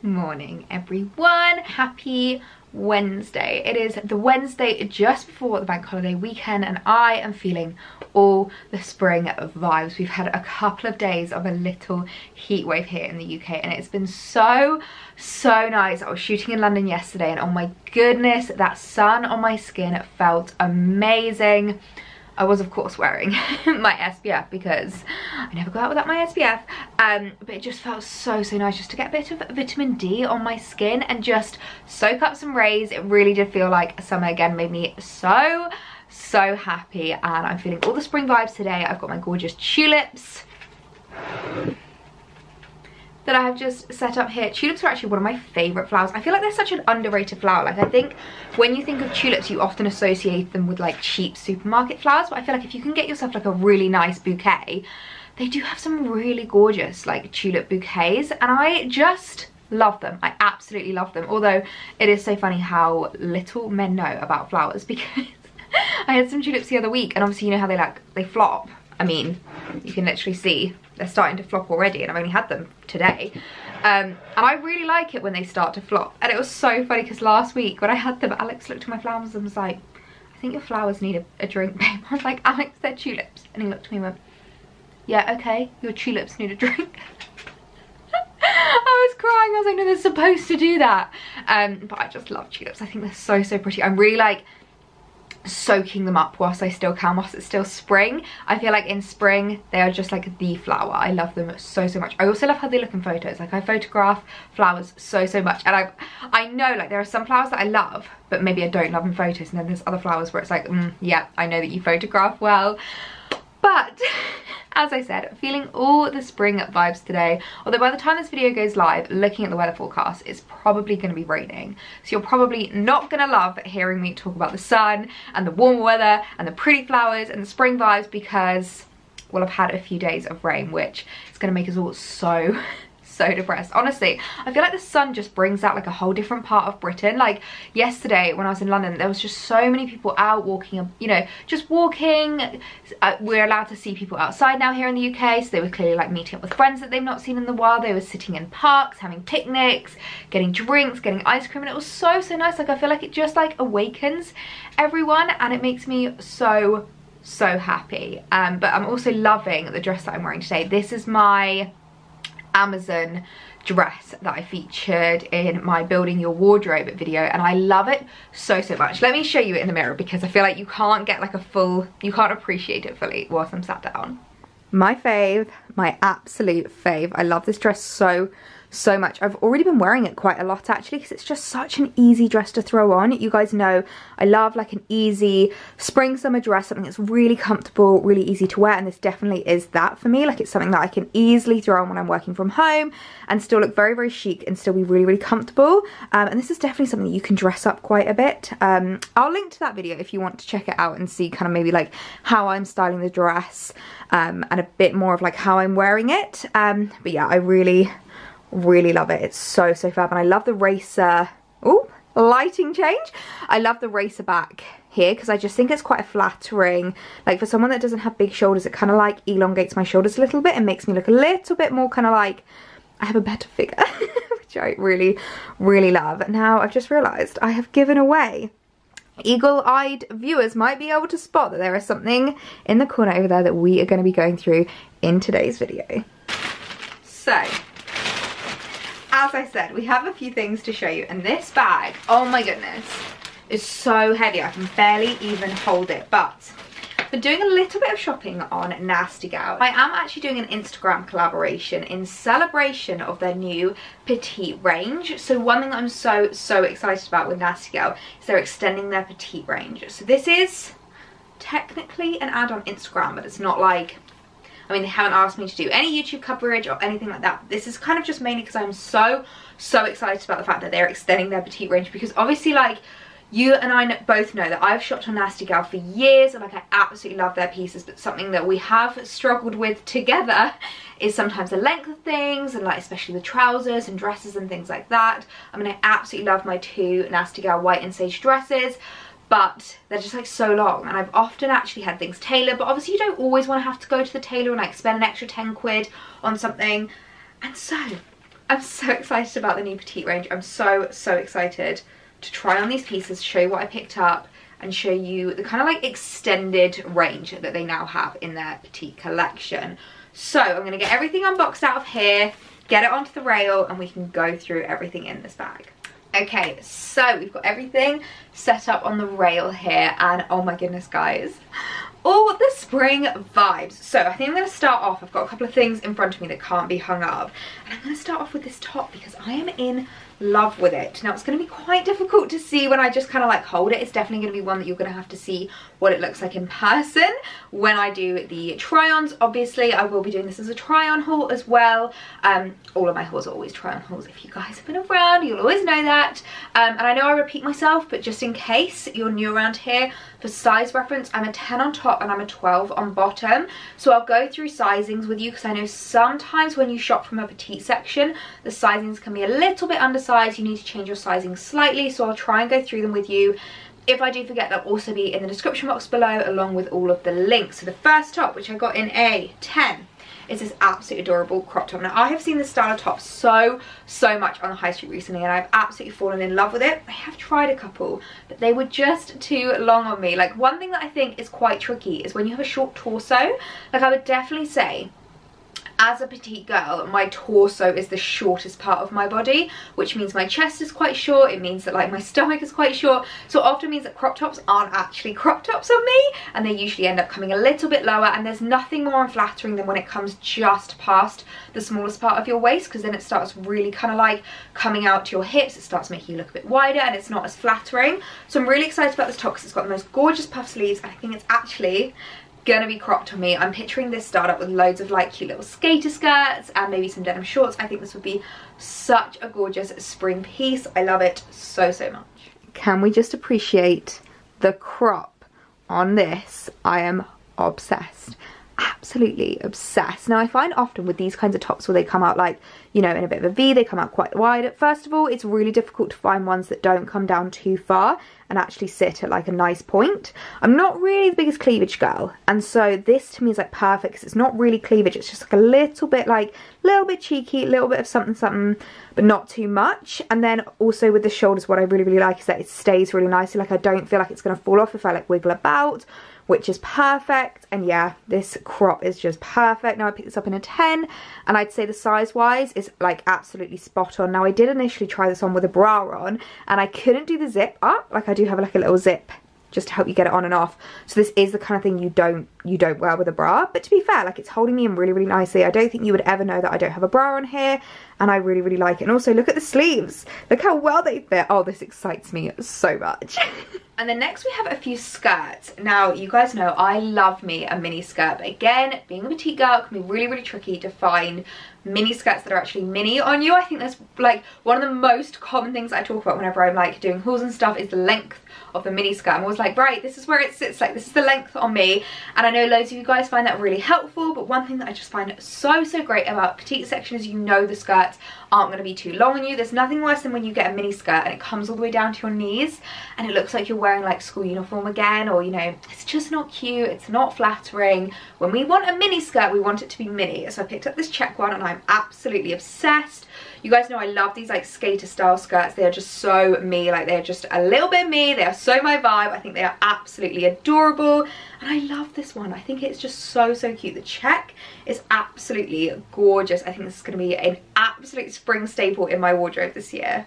morning everyone, happy Wednesday. It is the Wednesday just before the bank holiday weekend and I am feeling all the spring vibes. We've had a couple of days of a little heat wave here in the UK and it's been so nice. I was shooting in London yesterday and oh my goodness, that sun on my skin felt amazing. I was of course wearing my SPF because I never go out without my SPF, but it just felt so nice just to get a bit of vitamin D on my skin and just soak up some rays. It really did feel like summer again, made me so happy and I'm feeling all the spring vibes today. I've got my gorgeous tulips that I have just set up here. Tulips are actually one of my favourite flowers. I feel like they're such an underrated flower. Like I think when you think of tulips you often associate them with like cheap supermarket flowers, but I feel like if you can get yourself like a really nice bouquet, they do have some really gorgeous like tulip bouquets and I just love them. I absolutely love them, although it is so funny how little men know about flowers because I had some tulips the other week and obviously you know how they flop. I mean, you can literally see they're starting to flop already and I've only had them today. And I really like it when they start to flop. And it was so funny because last week when I had them, Alex looked at my flowers and was like, I think your flowers need a drink, babe. I was like, Alex, they're tulips. And he looked at me and went, yeah, okay, your tulips need a drink. I was crying. I was like, no, they're supposed to do that. But I just love tulips. I think they're so pretty. I'm really like soaking them up whilst I still can, whilst it's still spring. I feel like in spring they are just like the flower. I love them so much. I also love how they look in photos. Like I photograph flowers so much and I know like there are some flowers that I love but maybe I don't love in photos, and then there's other flowers where it's like yeah, I know that you photograph well. But as I said, feeling all the spring vibes today. Although by the time this video goes live, looking at the weather forecast, it's probably going to be raining. So you're probably not going to love hearing me talk about the sun and the warmer weather and the pretty flowers and the spring vibes because, well, I've had a few days of rain, which is going to make us all so depressed. Honestly, I feel like the sun just brings out like a whole different part of Britain. Like yesterday when I was in London, there was just so many people out walking, you know, just walking. We're allowed to see people outside now here in the UK, so they were clearly like meeting up with friends that they've not seen in a while. They were sitting in parks, having picnics, getting drinks, getting ice cream, and it was so nice. Like I feel like it just like awakens everyone and it makes me so happy. But I'm also loving the dress that I'm wearing today. This is my Amazon dress that I featured in my building your wardrobe video and I love it so much. Let me show you it in the mirror because I feel like you can't get like you can't appreciate it fully whilst I'm sat down. My fave, my absolute fave. I love this dress so much. I've already been wearing it quite a lot actually because it's just such an easy dress to throw on. You guys know I love like an easy spring summer dress, something that's really comfortable, really easy to wear, and this definitely is that for me. Like it's something that I can easily throw on when I'm working from home and still look very chic and still be really comfortable. And this is definitely something that you can dress up quite a bit. I'll link to that video if you want to check it out and see kind of maybe like how I'm styling the dress and a bit more of like how I'm wearing it. But yeah, I really love it. It's so fab, and I love the racer. Oh, lighting change. I love the racer back here because I just think it's quite a flattering, like for someone that doesn't have big shoulders, it kind of like elongates my shoulders a little bit and makes me look a little bit more kind of like I have a better figure, which I really love. Now I've just realized I have given away. Eagle-eyed viewers might be able to spot that there is something in the corner over there that we are going to be going through in today's video. So as I said, we have a few things to show you, and this bag, oh my goodness, is so heavy. I can barely even hold it, but I've been doing a little bit of shopping on Nasty Gal. I am actually doing an Instagram collaboration in celebration of their new Petite range. So one thing I'm so excited about with Nasty Gal is they're extending their Petite range. So this is technically an ad on Instagram, but it's not like, I mean, they haven't asked me to do any YouTube coverage or anything like that. This is kind of just mainly because I'm so excited about the fact that they're extending their Petite range, because obviously like you and I both know that I've shopped on Nasty Gal for years and like I absolutely love their pieces, but something that we have struggled with together is sometimes the length of things, and like especially the trousers and dresses and things like that. I mean, I absolutely love my two Nasty Gal white and sage dresses, but they're just like so long, and I've often actually had things tailored, but obviously you don't always want to have to go to the tailor and like spend an extra 10 quid on something. And so I'm so excited about the new Petite range. I'm so excited to try on these pieces, show you what I picked up, and show you the kind of like extended range that they now have in their Petite collection. So I'm going to get everything unboxed out of here, get it onto the rail, and we can go through everything in this bag. Okay, so we've got everything set up on the rail here, and oh my goodness guys, all the spring vibes. So I think I'm going to start off, I've got a couple of things in front of me that can't be hung up, and I'm going to start off with this top because I am in love with it. Now it's going to be quite difficult to see when I just kind of like hold it. It's definitely going to be one that you're going to have to see what it looks like in person when I do the try-ons. Obviously I will be doing this as a try-on haul as well. All of my hauls are always try-on hauls. If you guys have been around, you'll always know that. And I know I repeat myself, but just in case you're new around here, for size reference, I'm a 10 on top and I'm a 12 on bottom. So I'll go through sizings with you because I know sometimes when you shop from a petite section, the sizings can be a little bit undersized. You need to change your sizing slightly, so I'll try and go through them with you. If I do forget, they'll also be in the description box below along with all of the links. So the first top, which I got in a 10, is this absolutely adorable crop top. Now I have seen this style of top so much on the high street recently, and I've absolutely fallen in love with it. I have tried a couple, but they were just too long on me. Like, one thing that I think is quite tricky is when you have a short torso. Like, I would definitely say, as a petite girl, my torso is the shortest part of my body, which means my chest is quite short. It means that like my stomach is quite short, so it often means that crop tops aren't actually crop tops on me, and they usually end up coming a little bit lower. And there's nothing more unflattering than when it comes just past the smallest part of your waist, because then it starts really kind of like coming out to your hips. It starts making you look a bit wider and it's not as flattering. So I'm really excited about this top because it's got the most gorgeous puff sleeves, and I think it's actually gonna be cropped on me. I'm picturing this start up with loads of like cute little skater skirts and maybe some denim shorts. I think this would be such a gorgeous spring piece. I love it so much. Can we just appreciate the crop on this? I am obsessed. Absolutely obsessed. Now I find often with these kinds of tops where they come out like, you know, in a bit of a V, they come out quite wide. First of all, it's really difficult to find ones that don't come down too far and actually sit at like a nice point. I'm not really the biggest cleavage girl, and so this to me is like perfect because it's not really cleavage, it's just like a little bit like, little bit cheeky, a little bit of something, but not too much. And then also with the shoulders, what I really like is that it stays really nicely. Like, I don't feel like it's gonna fall off if I like wiggle about, which is perfect. And yeah, this crop is just perfect. Now I picked this up in a 10, and I'd say the size wise is like absolutely spot on. Now I did initially try this on with a bra on, and I couldn't do the zip up. Like, I do have like a little zip just to help you get it on and off. So this is the kind of thing you don't wear with a bra. But to be fair, like, it's holding me in really nicely. I don't think you would ever know that I don't have a bra on here, and I really like it. And also look at the sleeves, look how well they fit. Oh, this excites me so much. And then next we have a few skirts. Now you guys know I love me a mini skirt, but again, being a petite girl, it can be really tricky to find mini skirts that are actually mini on you. I think that's like one of the most common things I talk about whenever I'm like doing hauls and stuff, is the length of the mini skirt. I'm always like, right, this is where it sits, like this is the length on me. And I know loads of you guys find that really helpful, but one thing that I just find so great about petite section is, you know, the skirts aren't going to be too long on you. There's nothing worse than when you get a mini skirt and it comes all the way down to your knees and it looks like you're wearing like school uniform again, or, you know, it's just not cute, it's not flattering. When we want a mini skirt, we want it to be mini. So I picked up this check one and I'm absolutely obsessed. You guys know I love these like skater style skirts. They are just so me, like they're just a little bit me. They are so my vibe. I think they are absolutely adorable, and I love this one. I think it's just so cute. The check is absolutely gorgeous. I think this is going to be an absolute spring staple in my wardrobe this year.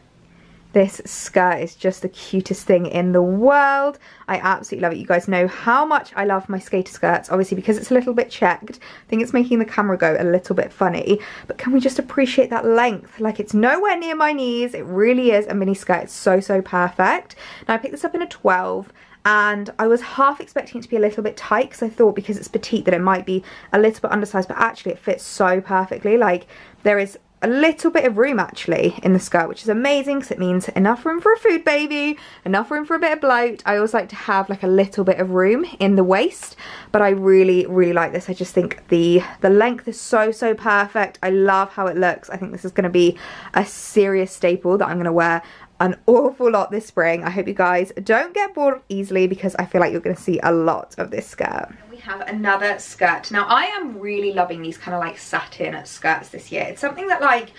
This skirt is just the cutest thing in the world. I absolutely love it. You guys know how much I love my skater skirts. Obviously, because it's a little bit checked, I think it's making the camera go a little bit funny. But can we just appreciate that length? Like, it's nowhere near my knees. It really is a mini skirt. It's so perfect. Now, I picked this up in a 12. And I was half expecting it to be a little bit tight because I thought because it's petite that it might be a little bit undersized, but actually it fits so perfectly. Like, there is a little bit of room actually in the skirt, which is amazing because it means enough room for a food baby, enough room for a bit of bloat. I always like to have like a little bit of room in the waist, but I really like this. I just think the length is so perfect. I love how it looks. I think this is going to be a serious staple that I'm going to wear an awful lot this spring. I hope you guys don't get bored easily because I feel like you're going to see a lot of this skirt. We have another skirt. Now I am really loving these kind of like satin skirts this year. It's something that like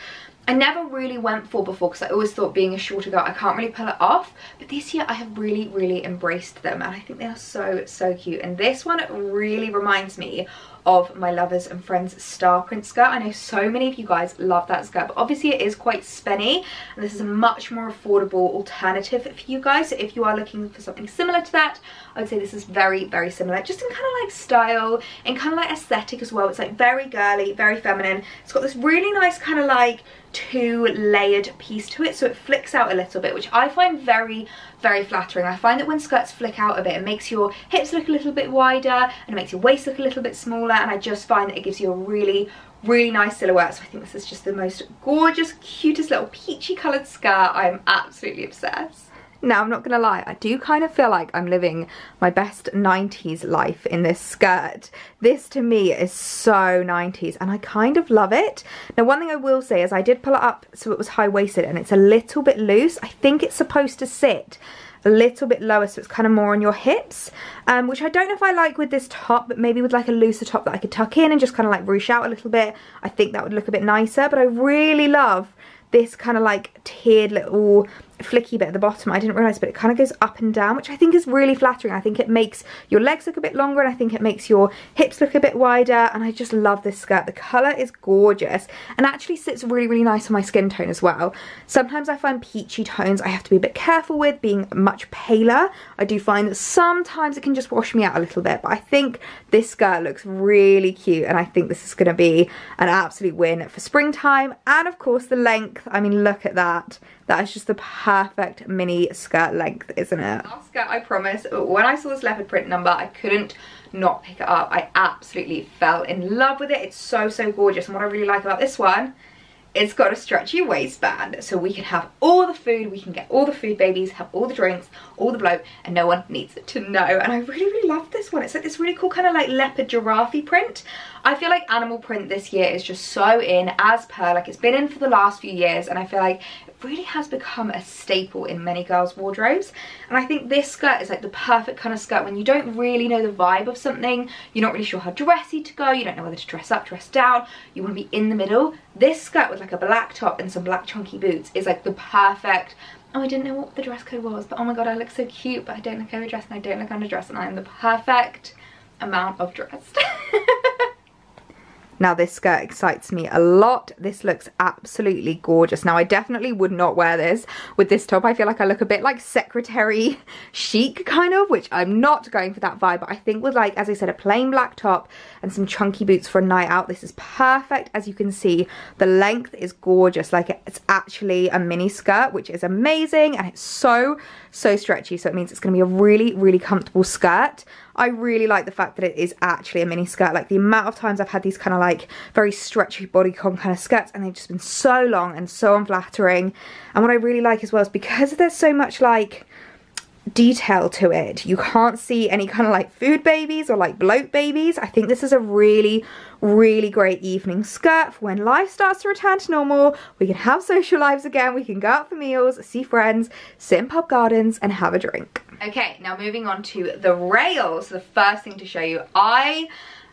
I never really went for before because I always thought being a shorter girl I can't really pull it off, but this year I have really embraced them and I think they are so cute. And this one really reminds me of my Lovers and Friends star print skirt. I know so many of you guys love that skirt, but obviously it is quite spenny and this is a much more affordable alternative for you guys. So if you are looking for something similar to that, I would say this is very similar, just in kind of like style and kind of like aesthetic as well. It's like very girly, very feminine. It's got this really nice kind of like 2-layered piece to it, so it flicks out a little bit, which I find very flattering. I find that when skirts flick out a bit, it makes your hips look a little bit wider and it makes your waist look a little bit smaller, and I just find that it gives you a really nice silhouette. So I think this is just the most gorgeous, cutest little peachy coloured skirt. I'm absolutely obsessed. Now, I'm not gonna lie, I do kind of feel like I'm living my best 90s life in this skirt. This to me is so 90s and I kind of love it. Now, one thing I will say is I did pull it up so it was high-waisted and it's a little bit loose. I think it's supposed to sit a little bit lower so it's kind of more on your hips, which I don't know if I like with this top, but maybe with like a looser top that I could tuck in and just kind of like ruche out a little bit, I think that would look a bit nicer. But I really love this kind of like tiered little flicky bit at the bottom. I didn't realise, but it kind of goes up and down, which I think is really flattering. I think it makes your legs look a bit longer and I think it makes your hips look a bit wider, and I just love this skirt. The colour is gorgeous and actually sits really nice on my skin tone as well. Sometimes I find peachy tones I have to be a bit careful with, being much paler. I do find that sometimes it can just wash me out a little bit, but I think this skirt looks really cute and I think this is going to be an absolute win for springtime. And of course the length, I mean, look at that. That is just the perfect mini skirt length, isn't it? Last skirt, I promise. When I saw this leopard print number, I couldn't not pick it up. I absolutely fell in love with it. It's so gorgeous. And what I really like about this one, it's got a stretchy waistband, so we can have all the food, we can get all the food babies, have all the drinks, all the bloat, and no one needs to know. And I really love this one. It's like this really cool kind of like leopard giraffe print. I feel like animal print this year is just so in, as per, like it's been in for the last few years, and I feel like it really has become a staple in many girls' wardrobes. And I think this skirt is like the perfect kind of skirt when you don't really know the vibe of something, you're not really sure how dressy to go, you don't know whether to dress up, dress down, you want to be in the middle. This skirt with like a black top and some black chunky boots is like the perfect, oh, I didn't know what the dress code was, but oh my god, I look so cute, but I don't look overdressed and I don't look underdressed, and I am the perfect amount of dressed. Now this skirt excites me a lot. This looks absolutely gorgeous. Now I definitely would not wear this with this top. I feel like I look a bit like secretary chic kind of, which I'm not going for that vibe. But I think with, like, as I said, a plain black top and some chunky boots for a night out, this is perfect. As you can see, the length is gorgeous. Like, it's actually a mini skirt, which is amazing. And it's so stretchy. So it means it's going to be a really comfortable skirt. I really like the fact that it is actually a mini skirt. Like, the amount of times I've had these kind of like very stretchy bodycon kind of skirts and they've just been so long and so unflattering. And what I really like as well is because there's so much like detail to it, you can't see any kind of like food babies or like bloat babies. I think this is a really great evening skirt for when life starts to return to normal. We can have social lives again, we can go out for meals, see friends, sit in pub gardens and have a drink. Okay, now moving on to the rails. The first thing to show you, I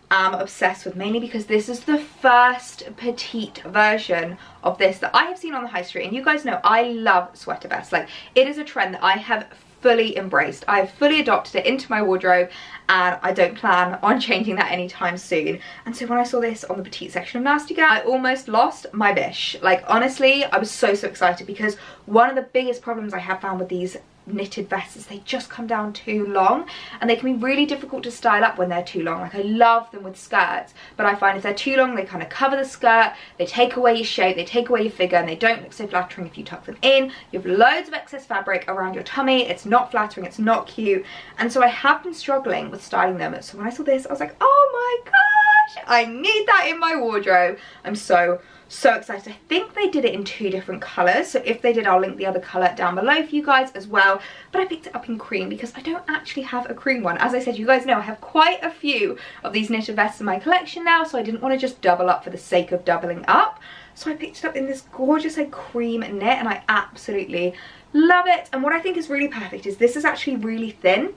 am obsessed with, mainly because this is the first petite version of this that I have seen on the high street. And you guys know I love sweater vests. Like, it is a trend that I have fully embraced. I have fully adopted it into my wardrobe and I don't plan on changing that anytime soon. And so when I saw this on the petite section of Nasty Gal, I almost lost my bish. Like, honestly, I was so excited because one of the biggest problems I have found with these knitted vests is they just come down too long and they can be really difficult to style up when they're too long. Like, I love them with skirts, but I find if they're too long, they kind of cover the skirt, they take away your shape, they take away your figure, and they don't look so flattering if you tuck them in. You have loads of excess fabric around your tummy. It's not flattering, it's not cute. And so I have been struggling with styling them. So when I saw this, I was like, oh my gosh, I need that in my wardrobe. I'm so excited. I think they did it in 2 different colours, so if they did, I'll link the other colour down below for you guys as well. But I picked it up in cream because I don't actually have a cream one. As I said, you guys know I have quite a few of these knitted vests in my collection now, so I didn't want to just double up for the sake of doubling up. So I picked it up in this gorgeous like cream knit and I absolutely love it. And what I think is really perfect is this is actually really thin.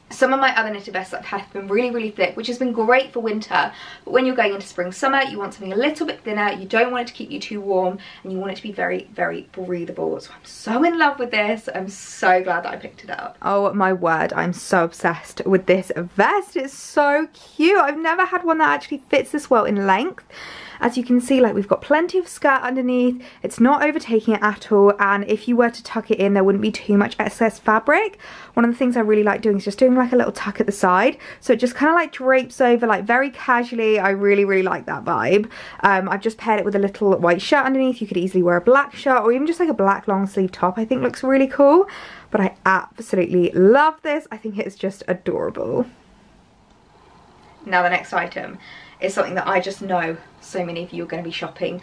Some of my other knitted vests that I've had have been really thick, which has been great for winter, but when you're going into spring, summer, you want something a little bit thinner. You don't want it to keep you too warm, and you want it to be very breathable. So I'm so in love with this. I'm so glad that I picked it up. Oh my word, I'm so obsessed with this vest. It's so cute. I've never had one that actually fits this well in length. As you can see, like, we've got plenty of skirt underneath. It's not overtaking it at all, and if you were to tuck it in, there wouldn't be too much excess fabric. One of the things I really like doing is just doing like a little tuck at the side, so it just kind of like drapes over like very casually. I really like that vibe. I've just paired it with a little white shirt underneath. You could easily wear a black shirt or even just like a black long sleeve top. I think looks really cool, but I absolutely love this. I think it's just adorable. Now the next item is something that I just know so many of you are going to be shopping.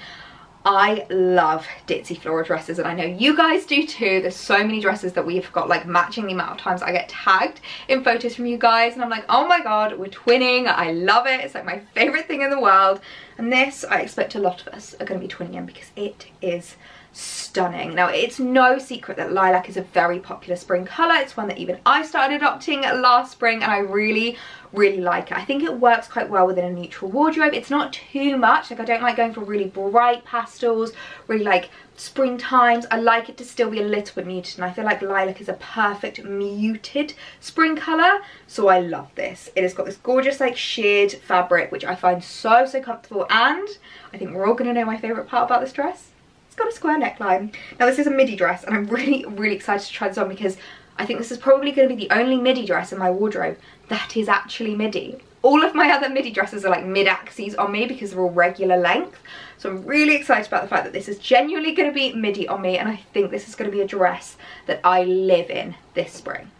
I love ditzy floral dresses, and I know you guys do too. There's so many dresses that we've got like matching the amount of times I get tagged in photos from you guys, and I'm like, oh my god, we're twinning. I love it. It's like my favorite thing in the world. And this, I expect a lot of us are going to be twinning in because it is stunning. Now, it's no secret that lilac is a very popular spring colour. It's one that even I started adopting last spring, and I really like it. I think it works quite well within a neutral wardrobe. It's not too much. Like, I don't like going for really bright pastels, really like springtimes. I like it to still be a little bit muted, and I feel like lilac is a perfect muted spring colour, so I love this. It has got this gorgeous like sheared fabric, which I find so comfortable, and I think we're all going to know my favourite part about this dress. It's got a square neckline. Now, this is a midi dress, and I'm really excited to try this on because I think this is probably going to be the only midi dress in my wardrobe that is actually midi. All of my other midi dresses are like mid-axes on me because they're all regular length. So I'm really excited about the fact that this is genuinely going to be midi on me, and I think this is going to be a dress that I live in this spring.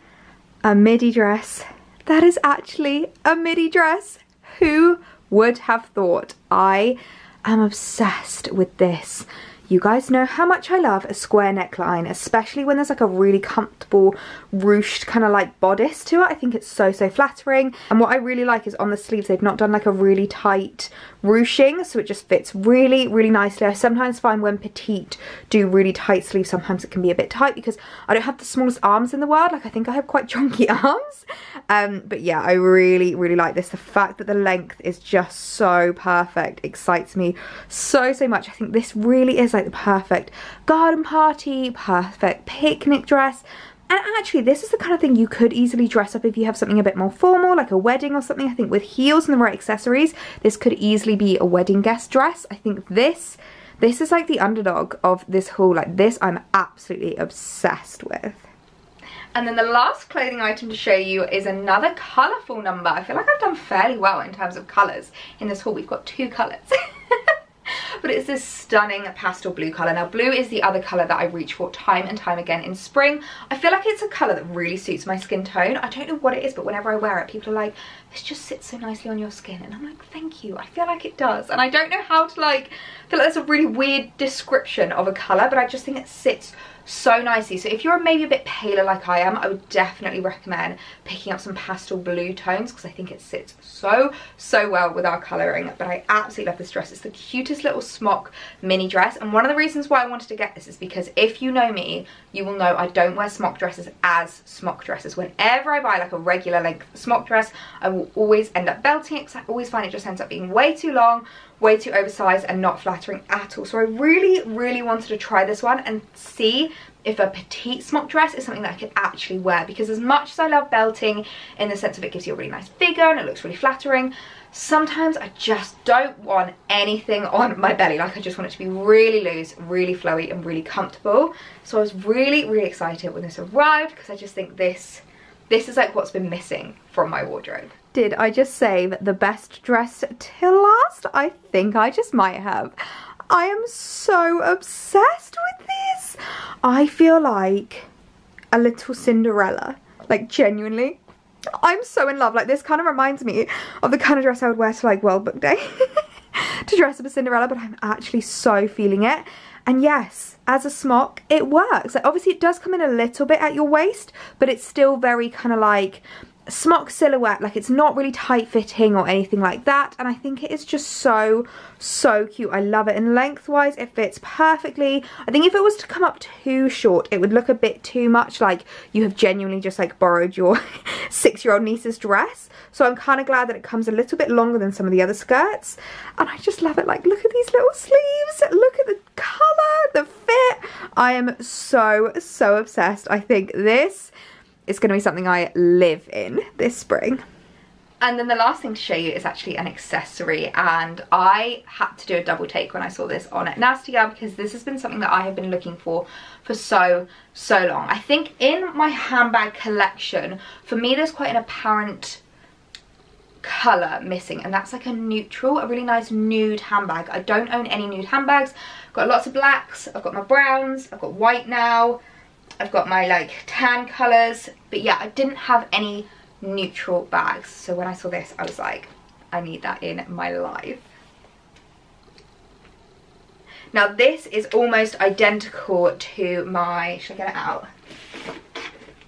A midi dress that is actually a midi dress. Who would have thought? I am obsessed with this. You guys know how much I love a square neckline, especially when there's like a really comfortable ruched kind of like bodice to it. I think it's so flattering. And what I really like is on the sleeves, they've not done like a really tight ruching, so it just fits really nicely. I sometimes find when Petite do really tight sleeves, sometimes it can be a bit tight because I don't have the smallest arms in the world. Like, I think I have quite chunky arms. But yeah, I really like this. The fact that the length is just so perfect excites me so much. I think this really is like the perfect garden party, perfect picnic dress. And actually, this is the kind of thing you could easily dress up if you have something a bit more formal, like a wedding or something. I think with heels and the right accessories, this could easily be a wedding guest dress. I think this is like the underdog of this haul. Like, this I'm absolutely obsessed with. And then the last clothing item to show you is another colourful number. I feel like I've done fairly well in terms of colours in this haul. We've got 2 colours. But it's this stunning pastel blue colour. Now, blue is the other colour that I reach for time and time again in spring. I feel like it's a colour that really suits my skin tone. I don't know what it is, but whenever I wear it, people are like, this just sits so nicely on your skin. And I'm like, thank you. I feel like it does. And I don't know how to like, I feel like that's a really weird description of a colour, but I just think it sits so nicely. So if you're maybe a bit paler like I am, I would definitely recommend picking up some pastel blue tones because I think it sits so well with our colouring. But I absolutely love this dress. It's the cutest little smock mini dress, and one of the reasons why I wanted to get this is because if you know me, you will know I don't wear smock dresses as smock dresses. Whenever I buy like a regular length smock dress, I will always end up belting it because I always find it just ends up being way too long, way too oversized, and not flattering at all. So I really wanted to try this one and see if a petite smock dress is something that I could actually wear, because as much as I love belting in the sense of it gives you a really nice figure and it looks really flattering, sometimes I just don't want anything on my belly. Like, I just want it to be really loose, really flowy, and really comfortable. So I was really excited when this arrived because I just think this is like what's been missing from my wardrobe. Did I just save the best dress till last? I think I just might have. I am so obsessed with this. I feel like a little Cinderella, like genuinely. I'm so in love. Like, this kind of reminds me of the kind of dress I would wear to like World Book Day to dress up as Cinderella, but I'm actually so feeling it. And yes, as a smock, it works. Like, obviously it does come in a little bit at your waist, but it's still very kind of like smock silhouette. Like, it's not really tight fitting or anything like that, and I think it is just so cute. I love it, and lengthwise it fits perfectly. I think if it was to come up too short, it would look a bit too much like you have genuinely just like borrowed your 6-year-old niece's dress. So I'm kind of glad that it comes a little bit longer than some of the other skirts, and I just love it. Like, look at these little sleeves, look at the colour, the fit. I am so obsessed. I think this is going to be something I live in this spring. And then the last thing to show you is actually an accessory, and I had to do a double take when I saw this on Nasty Gal, because this has been something that I have been looking for so long. I think in my handbag collection, for me, there's quite an apparent colour missing, and that's like a neutral, a really nice nude handbag. I don't own any nude handbags. I've got lots of blacks, I've got my browns, I've got white now, I've got my like tan colours, but yeah, I didn't have any neutral bags. So when I saw this, I was like, I need that in my life. Now this is almost identical to my, should I get it out?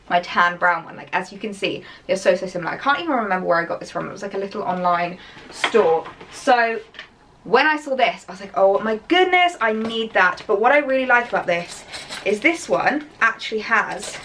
My tan brown one. Like, as you can see, they're so similar. I can't even remember where I got this from. It was like a little online store. So when I saw this, I was like, oh my goodness, I need that. But what I really like about this one actually has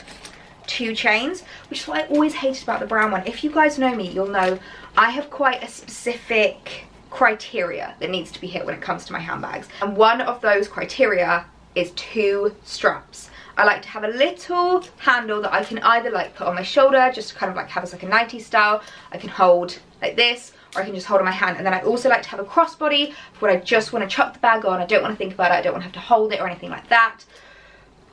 2 chains, which is what I always hated about the brown one. If you guys know me, you'll know I have quite a specific criteria that needs to be hit when it comes to my handbags. And one of those criteria is 2 straps. I like to have a little handle that I can either like put on my shoulder, just to kind of like have as like a 90s style. I can hold like this, or I can just hold on my hand. And then I also like to have a crossbody for when I just want to chuck the bag on. I don't want to think about it. I don't want to have to hold it or anything like that.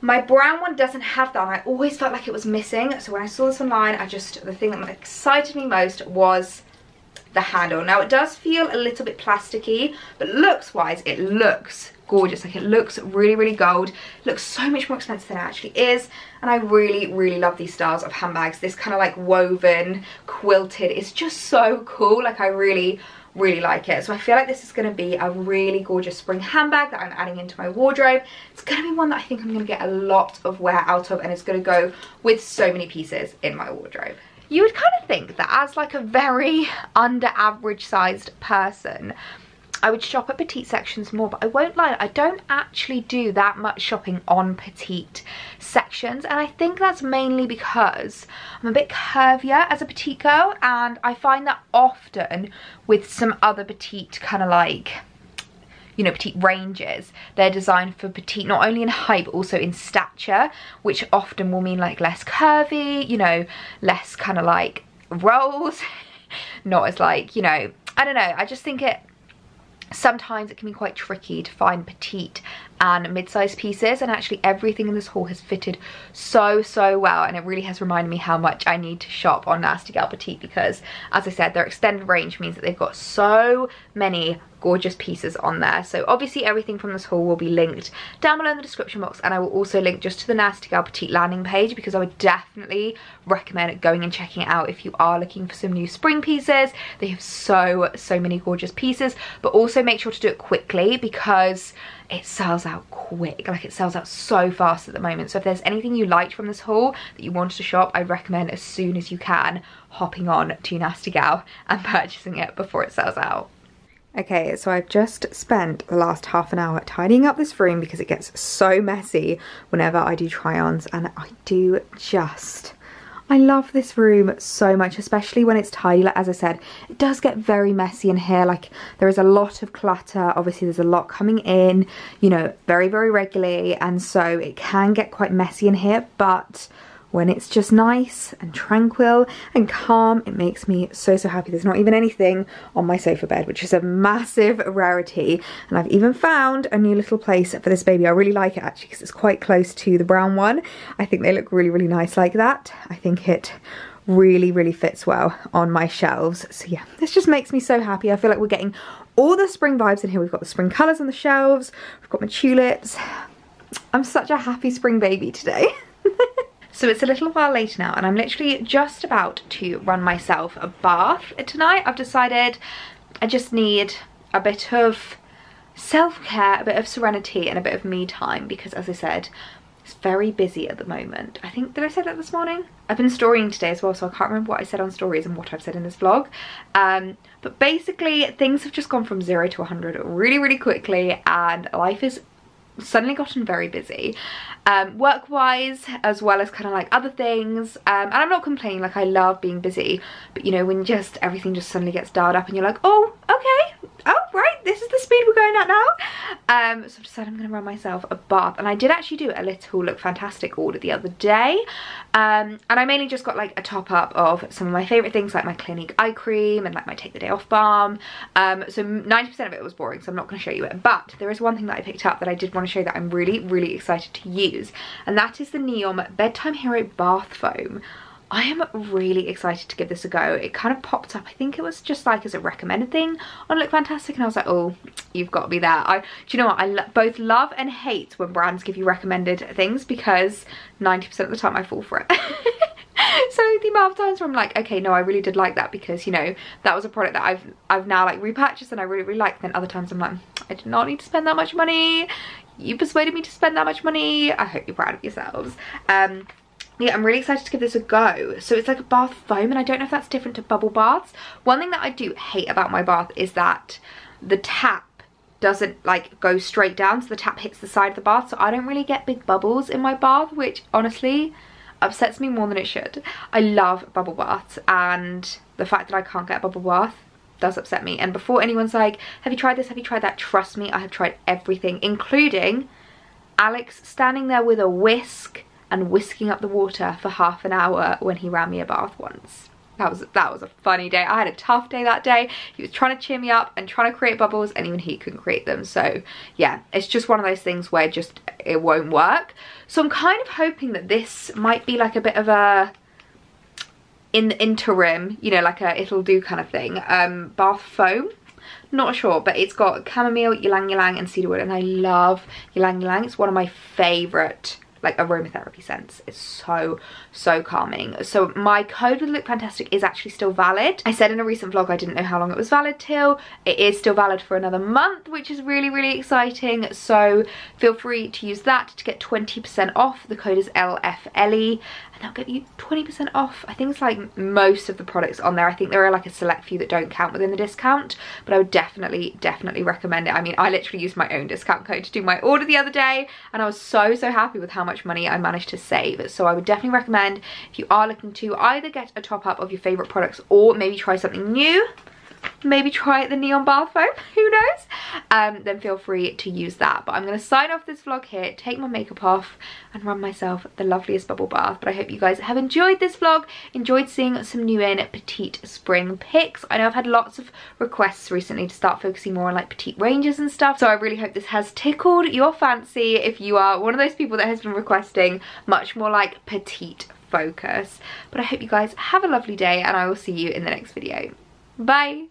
My brown one doesn't have that, and I always felt like it was missing. So when I saw this online, the thing that excited me most was the handle. Now it does feel a little bit plasticky, but looks wise, it looks gorgeous. Like, it looks really gold. It looks so much more expensive than it actually is, and I really love these styles of handbags. This kind of like woven quilted is just so cool. Like, I really like it. So I feel like this is going to be a really gorgeous spring handbag that I'm adding into my wardrobe. It's going to be one that I think I'm going to get a lot of wear out of, and it's going to go with so many pieces in my wardrobe. You would kind of think that as like a very under average sized person, I would shop at Petite sections more, but I won't lie, I don't actually do that much shopping on Petite sections, and I think that's mainly because I'm a bit curvier as a Petite girl, and I find that often with some other Petite kind of like, you know, Petite ranges, they're designed for Petite not only in height but also in stature, which often will mean like less curvy, you know, less kind of like rolls, not as like, you know, I don't know, I just think sometimes it can be quite tricky to find petite and mid-sized pieces, and actually everything in this haul has fitted so well, and it really has reminded me how much I need to shop on Nasty Gal Petite, because as I said, their extended range means that they've got so many gorgeous pieces on there. So obviously everything from this haul will be linked down below in the description box, and I will also link just to the Nasty Gal Petite landing page, because I would definitely recommend going and checking it out if you are looking for some new spring pieces. They have so many gorgeous pieces, but also make sure to do it quickly, because it sells out quick. Like, it sells out so fast at the moment. So if there's anything you liked from this haul that you wanted to shop, I'd recommend as soon as you can hopping on to Nasty Gal and purchasing it before it sells out. Okay, so I've just spent the last half an hour tidying up this room because it gets so messy whenever I do try-ons, and I love this room so much, especially when it's tidy. Like, as I said, it does get very messy in here. Like, there is a lot of clutter. Obviously, there's a lot coming in, you know, very regularly, and so it can get quite messy in here, but when it's just nice and tranquil and calm, it makes me so happy. There's not even anything on my sofa bed, which is a massive rarity, and I've even found a new little place for this baby. I really like it actually, because it's quite close to the brown one. I think they look really nice like that. I think it really fits well on my shelves. So yeah, this just makes me so happy. I feel like we're getting all the spring vibes in here. We've got the spring colours on the shelves, we've got my tulips. I'm such a happy spring baby today. So it's a little while later now, and I'm literally just about to run myself a bath tonight. I've decided I just need a bit of self-care, a bit of serenity, and a bit of me time, because as I said, It's very busy at the moment. I think, did I say that this morning? I've been storying today as well, so I can't remember what I said on stories and what I've said in this vlog. But basically, things have just gone from 0 to 100 really, really quickly, and life is suddenly gotten very busy, work-wise as well as kind of like other things, and I'm not complaining, like I love being busy, but you know, when just everything just suddenly gets dialed up and you're like, oh, okay, oh right, this is the speed we're going at now. So I've decided I'm going to run myself a bath, and I did actually do a little Look Fantastic order the other day, and I mainly just got like a top up of some of my favourite things, like my Clinique eye cream and like my Take the Day Off balm. So 90% of it was boring, so I'm not going to show you it, but there is one thing that I picked up that I did want to show that I'm really, really excited to use, and that is the Neon Bedtime Hero Bath Foam. I am really excited to give this a go. It kind of popped up, I think it was just like as a recommended thing on Look Fantastic, and I was like, oh, you've got to be there. Do you know what, I both love and hate when brands give you recommended things, because 90% of the time I fall for it. So the amount of times where I'm like, okay, no, I really did like that, because you know, that was a product that I've now like repurchased and I really, really like. Then other times I'm like, I did not need to spend that much money. You persuaded me to spend that much money. I hope you're proud of yourselves. Yeah, I'm really excited to give this a go. So it's like a bath foam, and I don't know if that's different to bubble baths. One thing that I do hate about my bath is that the tap doesn't like go straight down, so the tap hits the side of the bath, so I don't really get big bubbles in my bath, which honestly upsets me more than it should. I love bubble baths, and the fact that I can't get a bubble bath does upset me. And before anyone's like, have you tried this, have you tried that, trust me, I have tried everything, including Alex standing there with a whisk and whisking up the water for half an hour when he ran me a bath once. That was a funny day. I had a tough day that day. He was trying to cheer me up and trying to create bubbles, and even he couldn't create them. So yeah, it's just one of those things where just it won't work. So I'm kind of hoping that this might be like a bit of a, in the interim, you know, like a it'll do kind of thing. Bath foam. Not sure, but it's got chamomile, ylang ylang and cedarwood, and I love ylang ylang. It's one of my favourite like aromatherapy scents. It's so calming. So my code with Look Fantastic is actually still valid. I said in a recent vlog I didn't know how long it was valid till. It is still valid for another month, which is really, really exciting. So feel free to use that to get 20% off. The code is LFELLIE, and that'll get you 20% off. I think it's like most of the products on there. I think there are like a select few that don't count within the discount, but I would definitely recommend it. I mean, I literally used my own discount code to do my order the other day, and I was so happy with how much money I managed to save. So I would definitely recommend, if you are looking to either get a top up of your favorite products or maybe try something new, maybe try the Neon Bath Foam, who knows, then feel free to use that. But I'm going to sign off this vlog here, take my makeup off and run myself the loveliest bubble bath. But I hope you guys have enjoyed this vlog, enjoyed seeing some new in Petite spring pics. I know I've had lots of requests recently to start focusing more on like Petite ranges and stuff, so I really hope this has tickled your fancy if you are one of those people that has been requesting much more like Petite focus. But I hope you guys have a lovely day, and I will see you in the next video. Bye!